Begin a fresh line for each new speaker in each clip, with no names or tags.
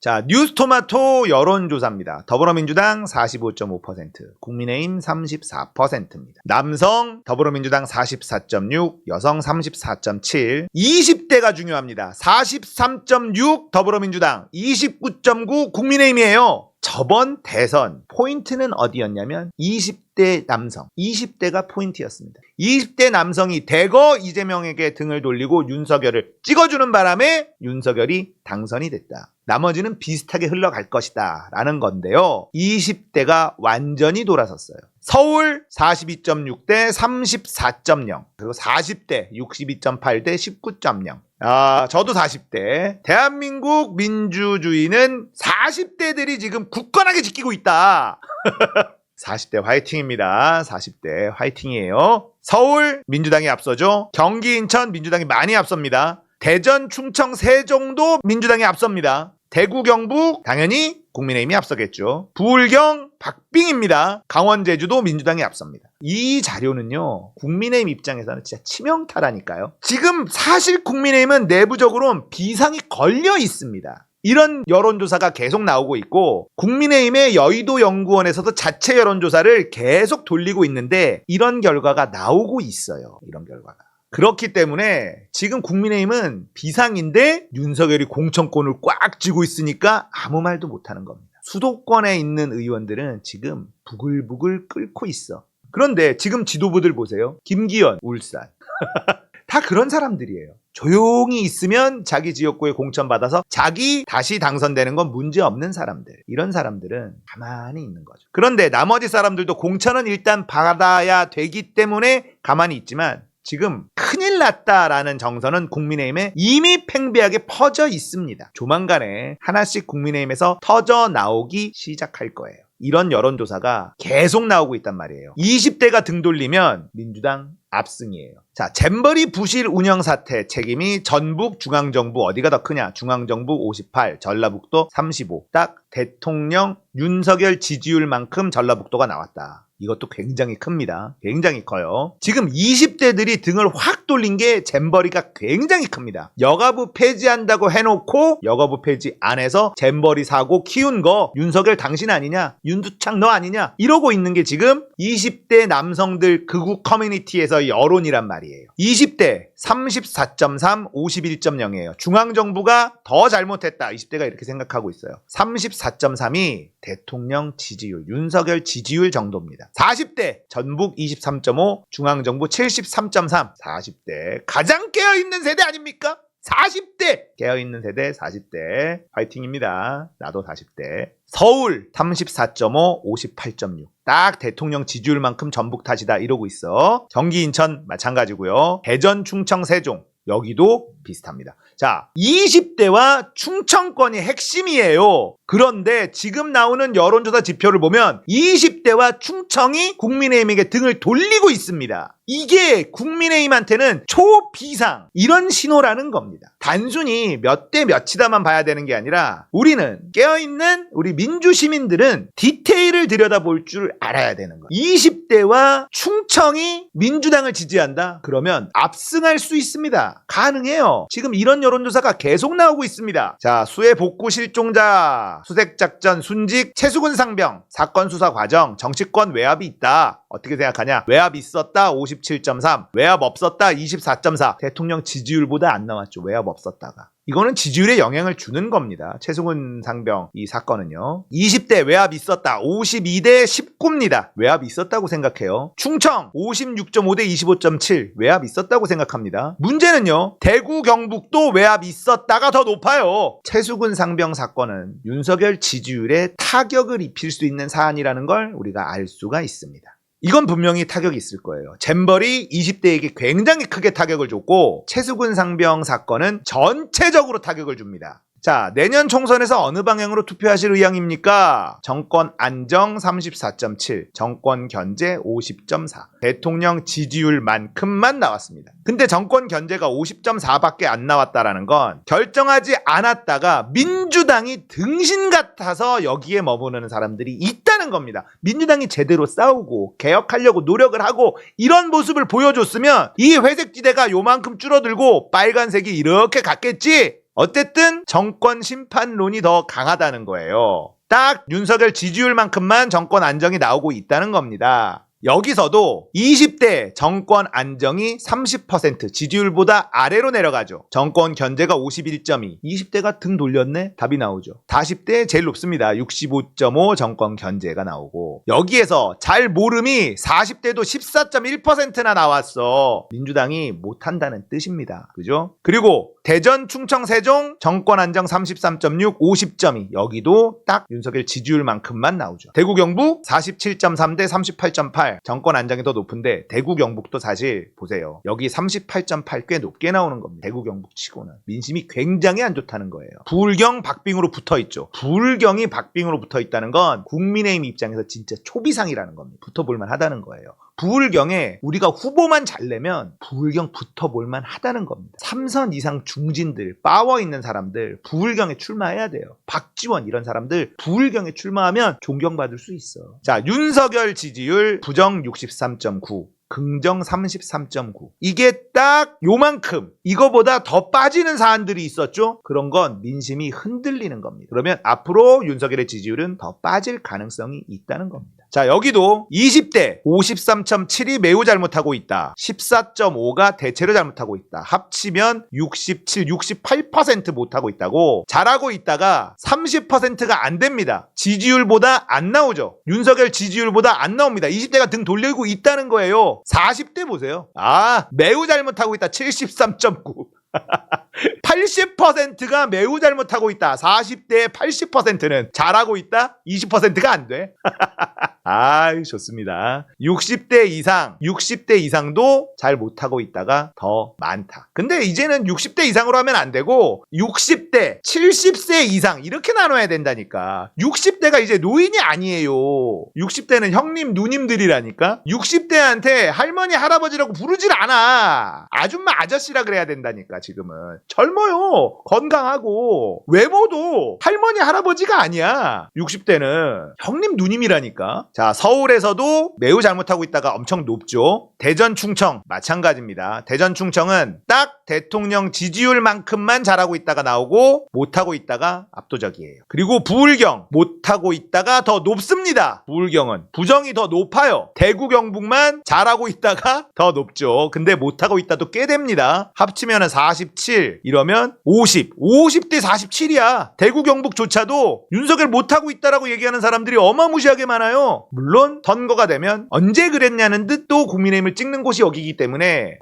자, 뉴스토마토 여론조사입니다. 더불어민주당 45.5%, 국민의힘 34%입니다. 남성 더불어민주당 44.6, 여성 34.7, 20대가 중요합니다. 43.6 더불어민주당, 29.9 국민의힘이에요. 저번 대선 포인트는 어디였냐면 20대 남성, 20대가 포인트였습니다. 20대 남성이 대거 이재명에게 등을 돌리고 윤석열을 찍어주는 바람에 윤석열이 당선이 됐다. 나머지는 비슷하게 흘러갈 것이다 라는 건데요. 20대가 완전히 돌아섰어요. 서울 42.6 대 34.0, 그리고 40대 62.8 대 19.0. 저도 40대. 대한민국 민주주의는 40대들이 지금 굳건하게 지키고 있다. 40대 화이팅입니다. 40대 화이팅이에요. 서울 민주당이 앞서죠. 경기 인천 민주당이 많이 앞섭니다. 대전 충청 세종도 민주당이 앞섭니다. 대구 경북 당연히 국민의힘이 앞서겠죠. 부울경 박빙입니다. 강원 제주도 민주당이 앞섭니다. 이 자료는요, 국민의힘 입장에서는 진짜 치명타라니까요. 지금 사실 국민의힘은 내부적으로 비상이 걸려 있습니다. 이런 여론조사가 계속 나오고 있고, 국민의힘의 여의도 연구원에서도 자체 여론조사를 계속 돌리고 있는데 이런 결과가 나오고 있어요. 이런 결과가. 그렇기 때문에 지금 국민의힘은 비상인데 윤석열이 공천권을 꽉 쥐고 있으니까 아무 말도 못하는 겁니다. 수도권에 있는 의원들은 지금 부글부글 끓고 있어. 그런데 지금 지도부들 보세요. 김기현, 울산. 다 그런 사람들이에요. 조용히 있으면 자기 지역구에 공천받아서 자기 다시 당선되는 건 문제없는 사람들. 이런 사람들은 가만히 있는 거죠. 그런데 나머지 사람들도 공천은 일단 받아야 되기 때문에 가만히 있지만 지금 큰일 났다라는 정서는 국민의힘에 이미 팽배하게 퍼져 있습니다. 조만간에 하나씩 국민의힘에서 터져 나오기 시작할 거예요. 이런 여론조사가 계속 나오고 있단 말이에요. 20대가 등 돌리면 민주당 압승이에요. 자, 잼버리 부실 운영 사태 책임이 전북 중앙정부 어디가 더 크냐? 중앙정부 58, 전라북도 35. 딱 대통령 윤석열 지지율만큼 전라북도가 나왔다. 이것도 굉장히 큽니다. 굉장히 커요. 지금 20대들이 등을 확 돌린 게 잼버리가 굉장히 큽니다. 여가부 폐지한다고 해놓고 여가부 폐지 안 해서 잼버리 사고 키운 거 윤석열 당신 아니냐? 윤두창 너 아니냐? 이러고 있는 게 지금 20대 남성들 극우 커뮤니티에서 여론이란 말이에요. 20대 34.3, 51.0이에요. 중앙정부가 더 잘못했다. 20대가 이렇게 생각하고 있어요. 34.3이 대통령 지지율, 윤석열 지지율 정도입니다. 40대 전북 23.5, 중앙정부 73.3. 40대 가장 깨어있는 세대 아닙니까? 40대 깨어있는 세대 40대 화이팅입니다. 나도 40대. 서울 34.5, 58.6. 딱 대통령 지지율만큼 전북 탓이다 이러고 있어. 경기 인천 마찬가지고요. 대전 충청 세종 여기도 비슷합니다. 자, 20대와 충청권이 핵심이에요. 그런데 지금 나오는 여론조사 지표를 보면 20대와 충청이 국민의힘에게 등을 돌리고 있습니다. 이게 국민의힘한테는 초비상 이런 신호라는 겁니다. 단순히 몇 대 몇이다만 봐야 되는 게 아니라 우리는 깨어있는 우리 민주시민들은 디테일을 들여다볼 줄 알아야 되는 거예요. 20대와 충청이 민주당을 지지한다? 그러면 압승할 수 있습니다. 가능해요. 지금 이런 여론조사가 계속 나오고 있습니다. 자, 수해 복구 실종자, 수색작전 순직, 최수근 상병, 사건 수사 과정, 정치권 외압이 있다. 어떻게 생각하냐? 외압 있었다 57.3, 외압 없었다 24.4. 대통령 지지율보다 안 나왔죠. 외압 없었다가. 이거는 지지율에 영향을 주는 겁니다. 최수근 상병 이 사건은요. 20대 외압 있었다 52대 19입니다. 외압 있었다고 생각해요. 충청 56.5대 25.7 외압 있었다고 생각합니다. 문제는요. 대구 경북도 외압 있었다가 더 높아요. 최수근 상병 사건은 윤석열 지지율에 타격을 입힐 수 있는 사안이라는 걸 우리가 알 수가 있습니다. 이건 분명히 타격이 있을 거예요. 잼버리 20대에게 굉장히 크게 타격을 줬고 최수근 상병 사건은 전체적으로 타격을 줍니다. 자, 내년 총선에서 어느 방향으로 투표하실 의향입니까? 정권 안정 34.7, 정권 견제 50.4. 대통령 지지율만큼만 나왔습니다. 근데 정권 견제가 50.4밖에 안 나왔다라는 건 결정하지 않았다가 민주당이 등신 같아서 여기에 머무르는 사람들이 있다는 겁니다. 민주당이 제대로 싸우고 개혁하려고 노력을 하고 이런 모습을 보여줬으면 이 회색 지대가 요만큼 줄어들고 빨간색이 이렇게 갔겠지? 어쨌든 정권 심판론이 더 강하다는 거예요. 딱 윤석열 지지율만큼만 정권 안정이 나오고 있다는 겁니다. 여기서도 20대 정권 안정이 30% 지지율보다 아래로 내려가죠. 정권 견제가 51.2. 20대가 등 돌렸네? 답이 나오죠. 40대 제일 높습니다. 65.5 정권 견제가 나오고, 여기에서 잘 모름이 40대도 14.1%나 나왔어. 민주당이 못한다는 뜻입니다. 그죠? 그리고 대전, 충청, 세종 정권 안정 33.6, 50.2. 여기도 딱 윤석열 지지율만큼만 나오죠. 대구, 경북 47.3 대 38.8. 정권 안정이 더 높은데 대구, 경북도 사실 보세요. 여기 38.8 꽤 높게 나오는 겁니다. 대구, 경북 치고는. 민심이 굉장히 안 좋다는 거예요. 부울경, 박빙으로 붙어있죠. 부울경이 박빙으로 붙어있다는 건 국민의힘 입장에서 진짜 초비상이라는 겁니다. 붙어볼만 하다는 거예요. 부울경에 우리가 후보만 잘 내면 부울경 붙어볼만 하다는 겁니다. 3선 이상 중진들, 파워 있는 사람들 부울경에 출마해야 돼요. 박지원 이런 사람들 부울경에 출마하면 존경받을 수 있어. 자, 윤석열 지지율 부정 63.9, 긍정 33.9. 이게 딱 요만큼, 이거보다 더 빠지는 사안들이 있었죠. 그런 건 민심이 흔들리는 겁니다. 그러면 앞으로 윤석열의 지지율은 더 빠질 가능성이 있다는 겁니다. 자, 여기도 20대 53.7이 매우 잘못하고 있다. 14.5가 대체로 잘못하고 있다. 합치면 67, 68% 못하고 있다고. 잘하고 있다가 30%가 안 됩니다. 지지율보다 안 나오죠. 윤석열 지지율보다 안 나옵니다. 20대가 등 돌리고 있다는 거예요. 40대 보세요. 매우 잘못하고 있다. 73.9. 80%가 매우 잘못하고 있다. 40대의 80%는 잘하고 있다. 20%가 안 돼. 좋습니다. 60대 이상도 잘 못하고 있다가 더 많다. 근데 이제는 60대 이상으로 하면 안 되고 60대, 70세 이상 이렇게 나눠야 된다니까. 60대가 이제 노인이 아니에요. 60대는 형님, 누님들이라니까. 60대한테 할머니, 할아버지라고 부르질 않아. 아줌마, 아저씨라 그래야 된다니까. 지금은 젊어요. 건강하고 외모도 할머니, 할아버지가 아니야. 60대는 형님, 누님이라니까. 자, 서울에서도 매우 잘못하고 있다가 엄청 높죠. 대전, 충청 마찬가지입니다. 대전, 충청은 딱 대통령 지지율만큼만 잘하고 있다가 나오고 못하고 있다가 압도적이에요. 그리고 부울경 못하고 있다가 더 높습니다. 부울경은 부정이 더 높아요. 대구, 경북만 잘하고 있다가 더 높죠. 근데 못하고 있다도 꽤 됩니다. 합치면 47 이러면 50대 47이야. 대구, 경북조차도 윤석열 못하고 있다라고 얘기하는 사람들이 어마무시하게 많아요. 물론 선거가 되면 언제 그랬냐는 듯 또 국민의힘을 찍는 곳이 여기기 때문에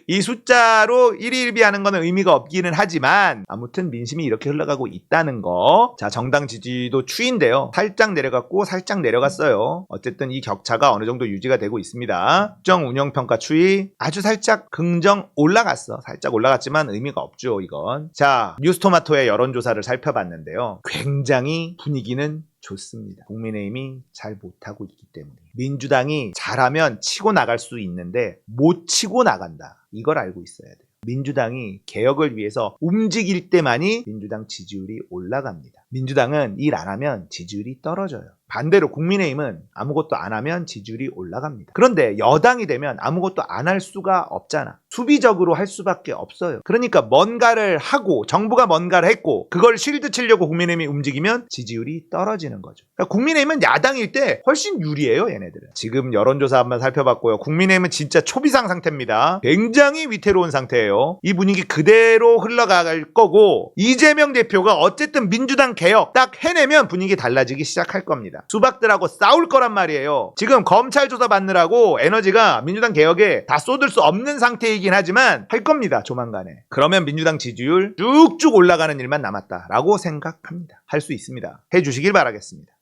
이 숫자로 1위 1비하는 거는 의미가 없기는 하지만 아무튼 민심이 이렇게 흘러가고 있다는 거. 자, 정당 지지도 추인데요. 살짝 내려갔고 살짝 내려갔어요. 어쨌든 이 격차가 어느 정도 유지가 되고 있습니다. 국정 운영평가 추이 아주 살짝 긍정 올라갔어. 살짝 올라갔지만 의미가 없죠, 이건. 자, 뉴스토마토의 여론조사를 살펴봤는데요. 굉장히 분위기는 좋습니다. 국민의힘이 잘 못하고 있기 때문에. 민주당이 잘하면 치고 나갈 수 있는데 못 치고 나간다. 이걸 알고 있어야 돼요. 민주당이 개혁을 위해서 움직일 때만이 민주당 지지율이 올라갑니다. 민주당은 일 안 하면 지지율이 떨어져요. 반대로 국민의힘은 아무것도 안 하면 지지율이 올라갑니다. 그런데 여당이 되면 아무것도 안 할 수가 없잖아. 수비적으로 할 수밖에 없어요. 그러니까 뭔가를 하고 정부가 뭔가를 했고 그걸 쉴드 치려고 국민의힘이 움직이면 지지율이 떨어지는 거죠. 그러니까 국민의힘은 야당일 때 훨씬 유리해요, 얘네들은. 지금 여론조사 한번 살펴봤고요. 국민의힘은 진짜 초비상 상태입니다. 굉장히 위태로운 상태예요. 이 분위기 그대로 흘러갈 거고 이재명 대표가 어쨌든 민주당 개혁 딱 해내면 분위기 달라지기 시작할 겁니다. 수박들하고 싸울 거란 말이에요. 지금 검찰 조사 받느라고 에너지가 민주당 개혁에 다 쏟을 수 없는 상태이긴 하지만 할 겁니다. 조만간에. 그러면 민주당 지지율 쭉쭉 올라가는 일만 남았다라고 생각합니다. 할 수 있습니다. 해주시길 바라겠습니다.